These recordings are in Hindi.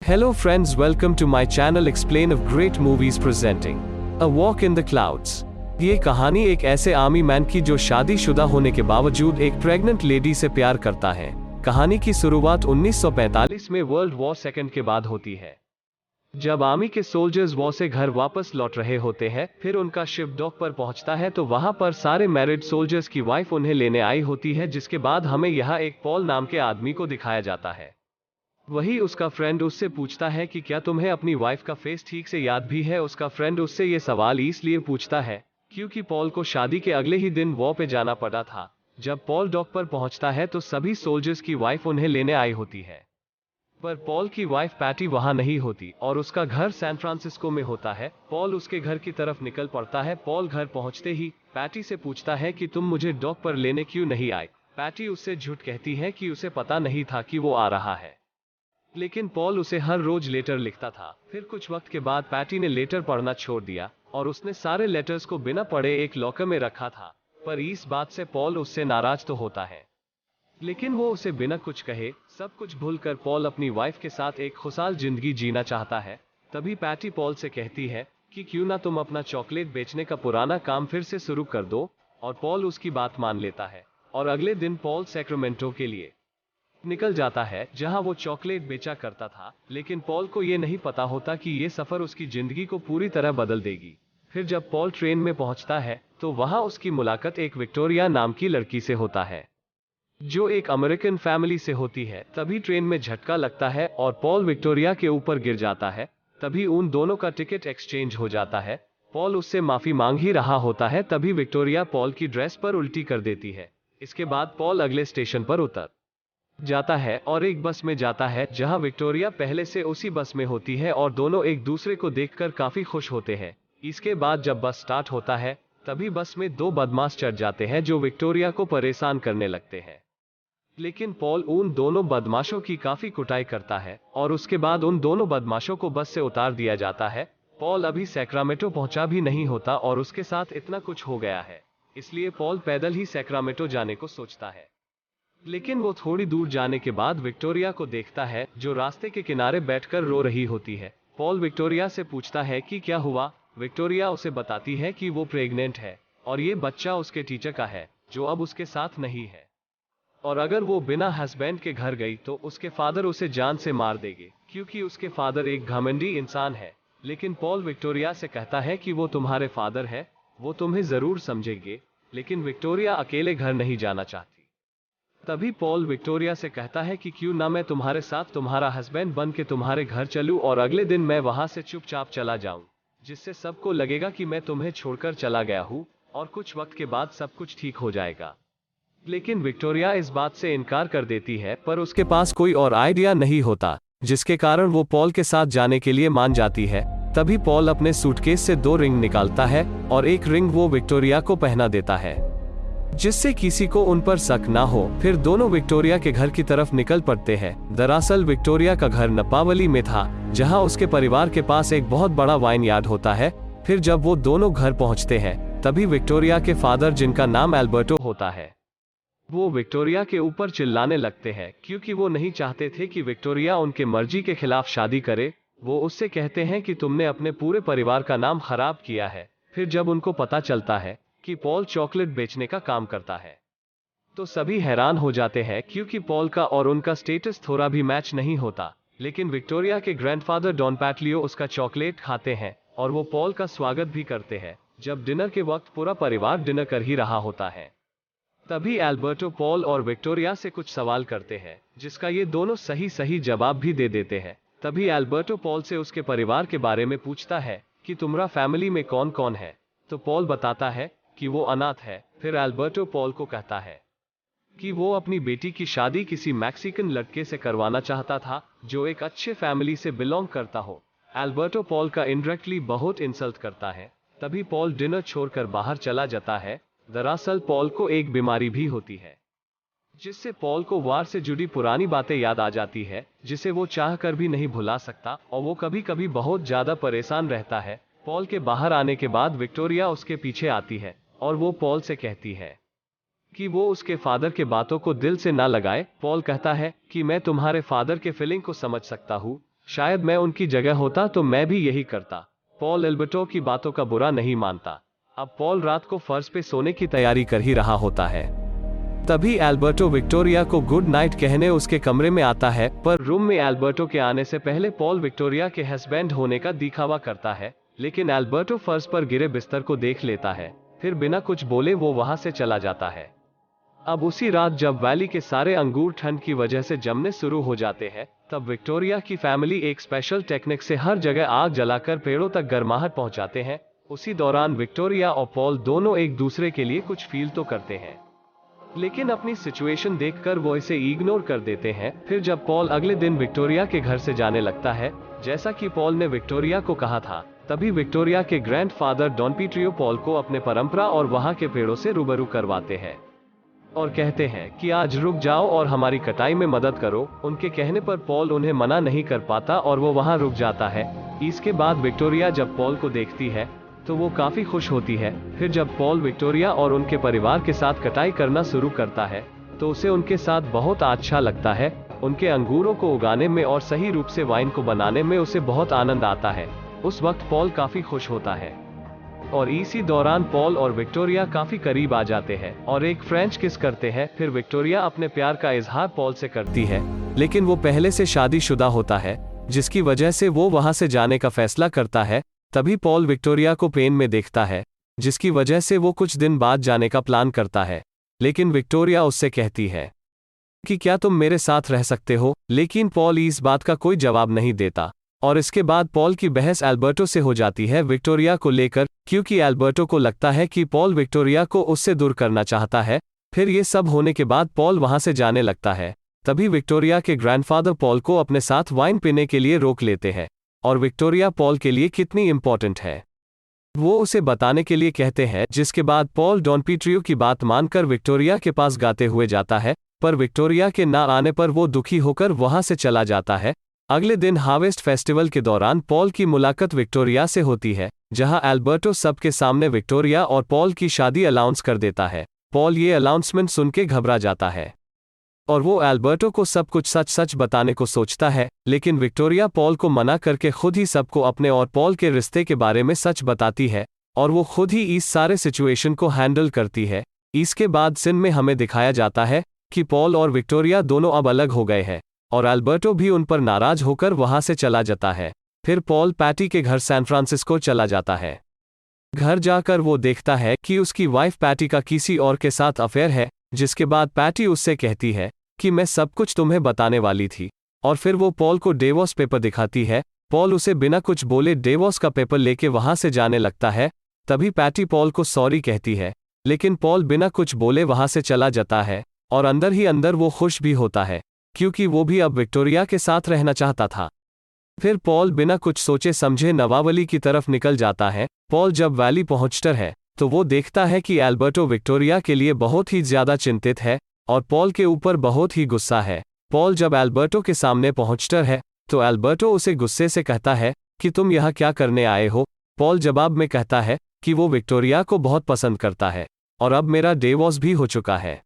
Hello friends, welcome to my channel Explain of Great Movies presenting A Walk in the Clouds। ये कहानी एक ऐसे आर्मी मैन की जो शादीशुदा होने के बावजूद एक प्रेग्नेंट लेडी से प्यार करता है। कहानी की शुरुआत 1945 में वर्ल्ड वॉर सेकेंड के बाद होती है, जब आर्मी के सोल्जर्स वॉर से घर वापस लौट रहे होते हैं। फिर उनका शिप डॉक पर पहुंचता है तो वहां पर सारे मैरिड सोल्जर्स की वाइफ उन्हें लेने आई होती है, जिसके बाद हमें यहाँ एक पॉल नाम के आदमी को दिखाया जाता है। वही उसका फ्रेंड उससे पूछता है कि क्या तुम्हें अपनी वाइफ का फेस ठीक से याद भी है। उसका फ्रेंड उससे ये सवाल इसलिए पूछता है क्योंकि पॉल को शादी के अगले ही दिन वॉर पे जाना पड़ा था। जब पॉल डॉक पर पहुंचता है तो सभी सोल्जर्स की वाइफ उन्हें लेने आई होती है, पर पॉल की वाइफ पैटी वहां नहीं होती और उसका घर सैन फ्रांसिस्को में होता है। पॉल उसके घर की तरफ निकल पड़ता है। पॉल घर पहुंचते ही पैटी से पूछता है कि तुम मुझे डॉक पर लेने क्यों नहीं आए। पैटी उससे झूठ कहती है कि उसे पता नहीं था कि वो आ रहा है, लेकिन पॉल उसे हर रोज लेटर लिखता था। फिर कुछ वक्त के बाद पैटी ने लेटर पढ़ना छोड़ दिया और उसने सारे लेटर्स को बिना पढ़े एक लॉकर में रखा था। पर इस बात से पॉल उससे नाराज तो होता है, लेकिन वो उसे बिना कुछ कहे सब कुछ भूलकर पॉल अपनी वाइफ के साथ एक खुशहाल जिंदगी जीना चाहता है। तभी पैटी पॉल से कहती है कि क्यों ना तुम अपना चॉकलेट बेचने का पुराना काम फिर से शुरू कर दो, और पॉल उसकी बात मान लेता है और अगले दिन पॉल सैक्रामेंटो के लिए निकल जाता है, जहां वो चॉकलेट बेचा करता था। लेकिन पॉल को ये नहीं पता होता कि ये सफर उसकी जिंदगी को पूरी तरह बदल देगी। फिर जब पॉल ट्रेन में पहुंचता है तो वहां उसकी मुलाकात एक विक्टोरिया नाम की लड़की से होता है, जो एक अमेरिकन फैमिली से होती है। तभी ट्रेन में झटका लगता है और पॉल विक्टोरिया के ऊपर गिर जाता है। तभी उन दोनों का टिकट एक्सचेंज हो जाता है। पॉल उससे माफी मांग ही रहा होता है, तभी विक्टोरिया पॉल की ड्रेस पर उल्टी कर देती है। इसके बाद पॉल अगले स्टेशन पर उतर जाता है और एक बस में जाता है, जहां विक्टोरिया पहले से उसी बस में होती है और दोनों एक दूसरे को देखकर काफी खुश होते हैं। इसके बाद जब बस स्टार्ट होता है तभी बस में दो बदमाश चढ़ जाते हैं जो विक्टोरिया को परेशान करने लगते हैं। लेकिन पॉल उन दोनों बदमाशों की काफी कुटाई करता है और उसके बाद उन दोनों बदमाशों को बस से उतार दिया जाता है। पॉल अभी सैक्रामेंटो पहुंचा भी नहीं होता और उसके साथ इतना कुछ हो गया है, इसलिए पॉल पैदल ही सैक्रामेंटो जाने को सोचता है। लेकिन वो थोड़ी दूर जाने के बाद विक्टोरिया को देखता है, जो रास्ते के किनारे बैठकर रो रही होती है। पॉल विक्टोरिया से पूछता है कि क्या हुआ। विक्टोरिया उसे बताती है कि वो प्रेग्नेंट है और ये बच्चा उसके टीचर का है, जो अब उसके साथ नहीं है, और अगर वो बिना हस्बैंड के घर गई तो उसके फादर उसे जान से मार देंगे, क्योंकि उसके फादर एक घमंडी इंसान है। लेकिन पॉल विक्टोरिया से कहता है कि वो तुम्हारे फादर है, वो तुम्हें जरूर समझेंगे। लेकिन विक्टोरिया अकेले घर नहीं जाना चाहती। तभी पॉल विक्टोरिया से कहता है कि क्यों ना मैं तुम्हारे साथ तुम्हारा हस्बैंड बन के तुम्हारे घर चलूं और अगले दिन मैं वहां से चुपचाप चला जाऊं, जिससे सबको लगेगा कि मैं तुम्हें छोड़कर चला गया हूं और कुछ वक्त के बाद सब कुछ ठीक हो जाएगा। लेकिन विक्टोरिया इस बात से इनकार कर देती है, पर उसके पास कोई और आइडिया नहीं होता, जिसके कारण वो पॉल के साथ जाने के लिए मान जाती है। तभी पॉल अपने सूटकेस से दो रिंग निकालता है और एक रिंग वो विक्टोरिया को पहना देता है, जिससे किसी को उन पर शक ना हो। फिर दोनों विक्टोरिया के घर की तरफ निकल पड़ते हैं। दरअसल विक्टोरिया का घर नपावली में था, जहां उसके परिवार के पास एक बहुत बड़ा वाइन यार्ड होता है। फिर जब वो दोनों घर पहुंचते हैं तभी विक्टोरिया के फादर, जिनका नाम एल्बर्टो होता है, वो विक्टोरिया के ऊपर चिल्लाने लगते हैं, क्योंकि वो नहीं चाहते थे कि विक्टोरिया उनके मर्जी के खिलाफ शादी करे। वो उससे कहते हैं कि तुमने अपने पूरे परिवार का नाम खराब किया है। फिर जब उनको पता चलता है कि पॉल चॉकलेट बेचने का काम करता है तो सभी हैरान हो जाते हैं, क्योंकि पॉल का और उनका स्टेटस थोड़ा भी मैच नहीं होता। लेकिन विक्टोरिया के ग्रैंडफादर डॉन पैटलियो उसका चॉकलेट खाते हैं और वो पॉल का स्वागत भी करते हैं। जब डिनर के वक्त पूरा परिवार डिनर कर ही रहा होता है, तभी एल्बर्टो पॉल और विक्टोरिया से कुछ सवाल करते हैं, जिसका ये दोनों सही सही जवाब भी दे देते हैं। तभी एल्बर्टो पॉल से उसके परिवार के बारे में पूछता है कि तुम्हारा फैमिली में कौन कौन है, तो पॉल बताता है कि वो अनाथ है। फिर एल्बर्टो पॉल को कहता है कि वो अपनी बेटी की शादी किसी मैक्सिकन लड़के से करवाना चाहता था, जो एक अच्छे फैमिली से बिलोंग करता हो। एल्बर्टो पॉल का इनडायरेक्टली बहुत इंसल्ट करता है। तभी पॉल डिनर छोड़कर बाहर चला जाता है। दरअसल पॉल को एक बीमारी भी होती है, जिससे पॉल को वार से जुड़ी पुरानी बातें याद आ जाती है, जिसे वो चाह कर भी नहीं भुला सकता, और वो कभी कभी बहुत ज्यादा परेशान रहता है। पॉल के बाहर आने के बाद विक्टोरिया उसके पीछे आती है और वो पॉल से कहती है कि वो उसके फादर के बातों को दिल से ना लगाए। पॉल कहता है कि मैं तुम्हारे फादर के फीलिंग को समझ सकता हूँ, शायद मैं उनकी जगह होता तो मैं भी यही करता। पॉल एल्बर्टो की बातों का बुरा नहीं मानता। अब पॉल रात को फर्श पे सोने की तैयारी कर ही रहा होता है। तभी एल्बर्टो विक्टोरिया को गुड नाइट कहने उसके कमरे में आता है, पर रूम में एल्बर्टो के आने से पहले पॉल विक्टोरिया के हस्बैंड होने का दिखावा करता है, लेकिन एल्बर्टो फर्श पर गिरे बिस्तर को देख लेता है, फिर बिना कुछ बोले वो वहां से चला जाता है। अब उसी रात जब वैली के सारे अंगूर ठंड की वजह से जमने शुरू हो जाते हैं, तब विक्टोरिया की फैमिली एक स्पेशल टेक्निक से हर जगह आग जलाकर पेड़ों तक गर्माहट पहुंचाते हैं। उसी दौरान विक्टोरिया और पॉल दोनों एक दूसरे के लिए कुछ फील तो करते हैं, लेकिन अपनी सिचुएशन देखकर वो इसे इग्नोर कर देते हैं। फिर जब पॉल अगले दिन विक्टोरिया के घर से जाने लगता है, जैसा कि पॉल ने विक्टोरिया को कहा था, तभी विक्टोरिया के ग्रैंडफादर डॉन पीट्रियो पॉल को अपने परंपरा और वहां के पेड़ों से रूबरू करवाते हैं और कहते हैं कि आज रुक जाओ और हमारी कटाई में मदद करो। उनके कहने पर पॉल उन्हें मना नहीं कर पाता और वो वहां रुक जाता है। इसके बाद विक्टोरिया जब पॉल को देखती है तो वो काफी खुश होती है। फिर जब पॉल विक्टोरिया और उनके परिवार के साथ कटाई करना शुरू करता है तो उसे उनके साथ बहुत अच्छा लगता है। उनके अंगूरों को उगाने में और सही रूप से वाइन को बनाने में उसे बहुत आनंद आता है। उस वक्त पॉल काफी खुश होता है और इसी दौरान पॉल और विक्टोरिया काफी करीब आ जाते हैं और एक फ्रेंच किस करते हैं। फिर विक्टोरिया अपने प्यार का इजहार पॉल से करती है, लेकिन वो पहले से शादीशुदा होता है, जिसकी वजह से वो वहां से जाने का फैसला करता है। तभी पॉल विक्टोरिया को पेन में देखता है, जिसकी वजह से वो कुछ दिन बाद जाने का प्लान करता है, लेकिन विक्टोरिया उससे कहती है कि क्या तुम मेरे साथ रह सकते हो, लेकिन पॉल इस बात का कोई जवाब नहीं देता। और इसके बाद पॉल की बहस एल्बर्टो से हो जाती है विक्टोरिया को लेकर, क्योंकि एल्बर्टो को लगता है कि पॉल विक्टोरिया को उससे दूर करना चाहता है। फिर ये सब होने के बाद पॉल वहां से जाने लगता है। तभी विक्टोरिया के ग्रैंडफादर पॉल को अपने साथ वाइन पीने के लिए रोक लेते हैं और विक्टोरिया पॉल के लिए कितनी इंपॉर्टेंट है वो उसे बताने के लिए कहते हैं, जिसके बाद पॉल डॉन पीट्रियो की बात मानकर विक्टोरिया के पास गाते हुए जाता है, पर विक्टोरिया के ना आने पर वो दुखी होकर वहां से चला जाता है। अगले दिन हार्वेस्ट फेस्टिवल के दौरान पॉल की मुलाकात विक्टोरिया से होती है, जहां एल्बर्टो सबके सामने विक्टोरिया और पॉल की शादी अनाउंस कर देता है। पॉल ये अनाउंसमेंट सुन के घबरा जाता है और वो एल्बर्टो को सब कुछ सच सच बताने को सोचता है, लेकिन विक्टोरिया पॉल को मना करके खुद ही सबको अपने और पॉल के रिश्ते के बारे में सच बताती है और वो खुद ही इस सारे सिचुएशन को हैंडल करती है। इसके बाद सीन में हमें दिखाया जाता है कि पॉल और विक्टोरिया दोनों अब अलग हो गए हैं और एल्बर्टो भी उन पर नाराज होकर वहां से चला जाता है। फिर पॉल पैटी के घर सैन फ्रांसिस्को चला जाता है। घर जाकर वो देखता है कि उसकी वाइफ पैटी का किसी और के साथ अफेयर है, जिसके बाद पैटी उससे कहती है कि मैं सब कुछ तुम्हें बताने वाली थी, और फिर वो पॉल को डिवोर्स पेपर दिखाती है। पॉल उसे बिना कुछ बोले डिवोर्स का पेपर लेके वहां से जाने लगता है। तभी पैटी पॉल को सॉरी कहती है, लेकिन पॉल बिना कुछ बोले वहां से चला जाता है और अंदर ही अंदर वो खुश भी होता है, क्योंकि वो भी अब विक्टोरिया के साथ रहना चाहता था। फिर पॉल बिना कुछ सोचे समझे नवावली की तरफ निकल जाता है। पॉल जब वैली पहुंचता है तो वो देखता है कि एल्बर्टो विक्टोरिया के लिए बहुत ही ज्यादा चिंतित है और पॉल के ऊपर बहुत ही गुस्सा है। पॉल जब एल्बर्टो के सामने पहुंचता है तो एल्बर्टो उसे गुस्से से कहता है कि तुम यहाँ क्या करने आए हो। पॉल जवाब में कहता है कि वो विक्टोरिया को बहुत पसंद करता है और अब मेरा डिवोर्स भी हो चुका है।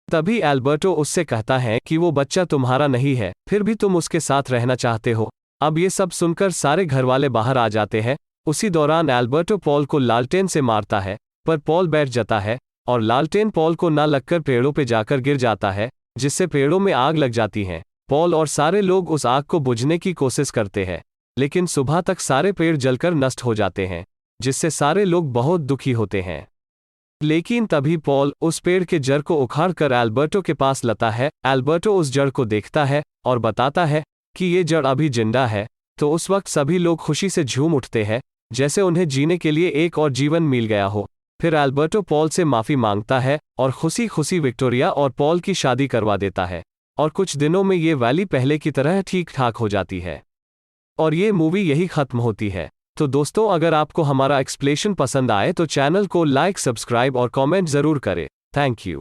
तभी एल्बर्टो उससे कहता है कि वो बच्चा तुम्हारा नहीं है, फिर भी तुम उसके साथ रहना चाहते हो। अब ये सब सुनकर सारे घरवाले बाहर आ जाते हैं। उसी दौरान एल्बर्टो पॉल को लालटेन से मारता है, पर पॉल बैठ जाता है और लालटेन पॉल को ना लगकर पेड़ों पे जाकर गिर जाता है, जिससे पेड़ों में आग लग जाती है। पॉल और सारे लोग उस आग को बुझने की कोशिश करते हैं, लेकिन सुबह तक सारे पेड़ जलकर नष्ट हो जाते हैं, जिससे सारे लोग बहुत दुखी होते हैं। लेकिन तभी पॉल उस पेड़ के जड़ को उखाड़कर एल्बर्टो के पास लाता है। एल्बर्टो उस जड़ को देखता है और बताता है कि ये जड़ अभी जिंदा है। तो उस वक्त सभी लोग खुशी से झूम उठते हैं, जैसे उन्हें जीने के लिए एक और जीवन मिल गया हो। फिर एल्बर्टो पॉल से माफी मांगता है और खुशी खुशी विक्टोरिया और पॉल की शादी करवा देता है, और कुछ दिनों में ये वैली पहले की तरह ठीक ठाक हो जाती है और ये मूवी यही खत्म होती है। तो दोस्तों, अगर आपको हमारा एक्सप्लेनेशन पसंद आए तो चैनल को लाइक, सब्सक्राइब और कमेंट जरूर करें। Thank you.